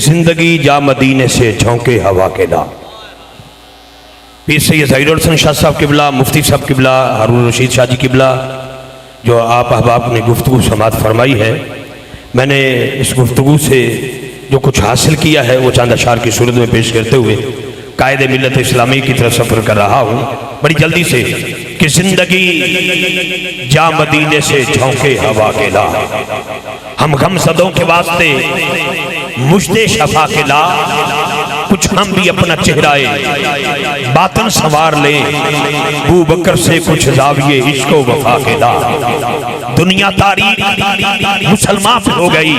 زندگی جا مدینے سے جھونکے ہوا کے لا۔ پیر سید ظہیر الحسن شاہ صاحب قبلہ، مفتی صاحب قبلہ، ہارون رشید شاہ جی قبلہ، جو آپ احباب نے گفتگو سماعت فرمائی ہے، میں نے اس گفتگو سے جو کچھ حاصل کیا ہے وہ چند اشعار کی صورت میں پیش کرتے ہوئے قائد ملت اسلامی کی طرف سفر کر رہا ہوں بڑی جلدی سے کہ زندگی جا مدینے سے جھونکے ہوا کے لا، ہم غم زدوں کے واسطے مجدے شفا کے لا، کچھ ہم بھی اپنا چہرہ باطن سنوار لیں، ابو بکر سے کچھ زاویے عشق و وفا کے لا۔ دنیا تاریخ مسلمان ہو گئی،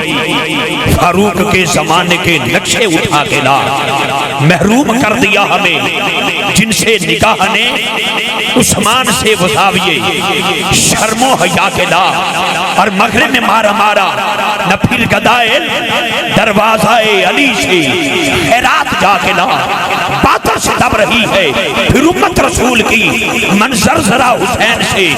فاروق کے زمانے کے نقشے اٹھا کے لا، محروم کر دیا ہمیں جن سے نگاہ نے عثمان سے وہ زاویے شرم و حیا کے لا، اور مغرب میں مارا نہ پھر گدائل دروازہ علی سے خیرات جا کے لا، باتوں سے دب رہی ہے پھر امت رسول کی منظر ذرا حسین سے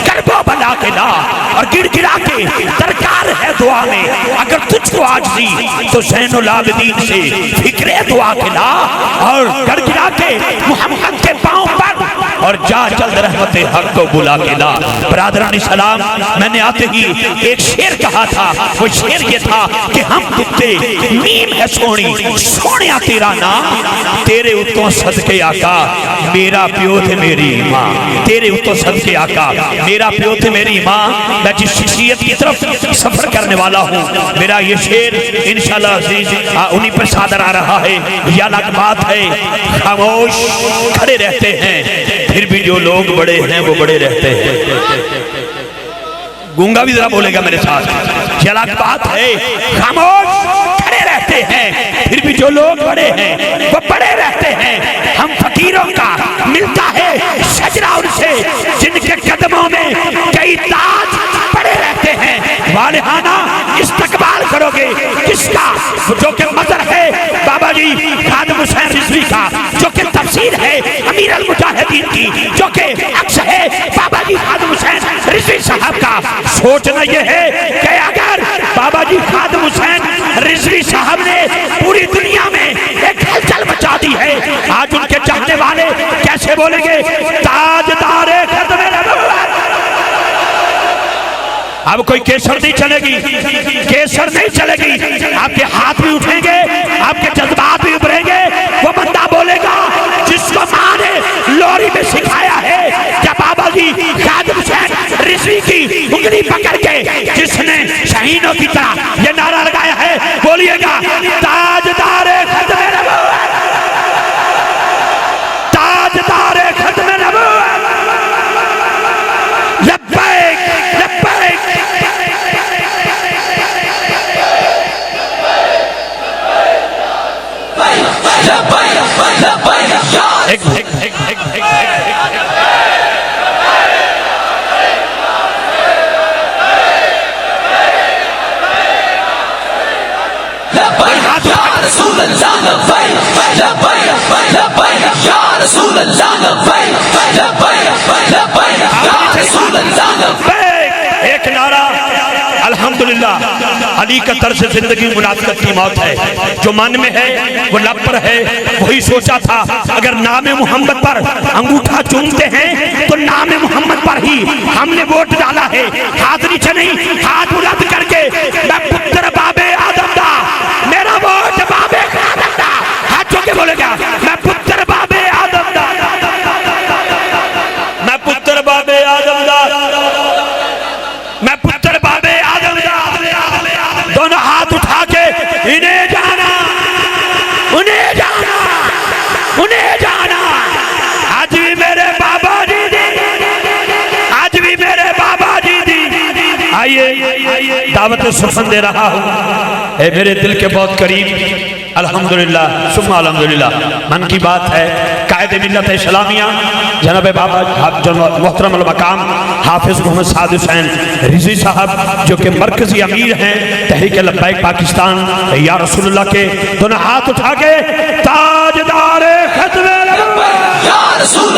کرب و بلا کے لا، اور گڑ گڑا کے درکار ہے دعا میں اگر تجھ کو عاجزی تو زین العابدین سے فکر دعا کے لا، اور گڑ گڑا کے محمد کے پاؤں پر اور جا جلد رحمت حق کو بلا کے لا۔ برادران اسلام، میں نے آتے ہی ایک شعر کہا تھا، وہ شعر یہ تھا کہ ہم کتے میم ہے سونی سونیا تیرا نام، تیرے اتوں صدقے آقا میرا پیو تھے میری ماں، تیرے اتوں صدقے آقا میرا پیو تھے میری ماں۔ میں جس شخصیت کی طرف سفر کرنے والا ہوں، میرا یہ شعر انشاءاللہ عزیز انہی پر صادر آ رہا ہے۔ یہ الگ بات ہے خاموش کھڑے رہتے ہیں پھر بھی جو لوگ بڑے ہیں وہ بڑے رہتے ہیں۔ گونگا بھی ذرا بولے گا میرے ساتھ، یہ الگ بات ہے خاموش کھڑے رہتے ہیں پھر بھی جو لوگ بڑے ہیں وہ بڑے رہتے ہیں۔ ہم فقیروں کا ملتا ہے شجرہ ان سے جن کے قدموں میں کئی تاج پڑے رہتے ہیں۔ والہانہ استقبال کرو گے کس کا؟ جو کہ مظہر ہے بابا جی خادم حسین رضوی کا، جو کہ تفسیر ہے امیر المجاہدین کی، جو کہ عکس ہے بابا جی خادم حسین رضوی صاحب کا۔ سوچنا یہ ہے کہ اگر بابا جی خادم حسین رضوی صاحب نے پوری دنیا میں ایک ہلچل مچا دی ہے، آج ان کے چاہنے والے کیسے بولیں گے تاجدار ختم نبوت؟ اب کوئی کیسر نہیں چلے گی، کیسر نہیں چلے گی، آپ کے ہاتھ بھی اٹھیں گے، آپ کے جذبات بھی ابھریں گے۔ وہ بندہ بولے گا جس کو ماں نے لوری میں سکھایا ہے کہ بابا جی خادم حسین رضوی کی انگلی پکڑ کے جس نے شہینوں کی طرح یہ نعرہ لگایا ہے، بولیے گا تاجدار ختم نبوت، تاجدار ختم نبوت، لبیک لبیک۔ ایک نعرہ الحمدللہ، علی کا طرز زندگی منافقت کی موت ہے، جو من میں ہے وہ لب پر ہے۔ وہی سوچا تھا اگر نام محمد پر انگوٹھا چومتے ہیں تو نام محمد پر ہی ہم نے ووٹ ڈالا ہے۔ ہاتھ نیچے نہیں، ہاتھ بلند کر کے میں پتر باب آدم دا، میرا ووٹ باب آدم دا، ہاتھ چوکے بولے گا میں پتر باب آدم دا، میں پتر باب آدم دا، میں پتر باب آدم دا۔ دونوں ہاتھ اٹھا کے انہیں جانا، انہیں جانا، انہیں جانا۔ آج بھی میرے بابا جی دی، آج بھی میرے بابا جی دی۔ آئیے دعوت سخن دے رہا ہوں، اے میرے دل کے بہت قریب الحمدللہ ثم الحمدللہ۔ من کی بات ہے قائد ملت اسلامیہ جناب بابا محترم المقام حافظ محمد سعد حسین رضوی صاحب، جو کہ مرکزی امیر ہیں تحریک لبیک پاکستان یا رسول اللہ کے، دونوں ہاتھ اٹھا کے تاجدار ختم نبوت یا رسول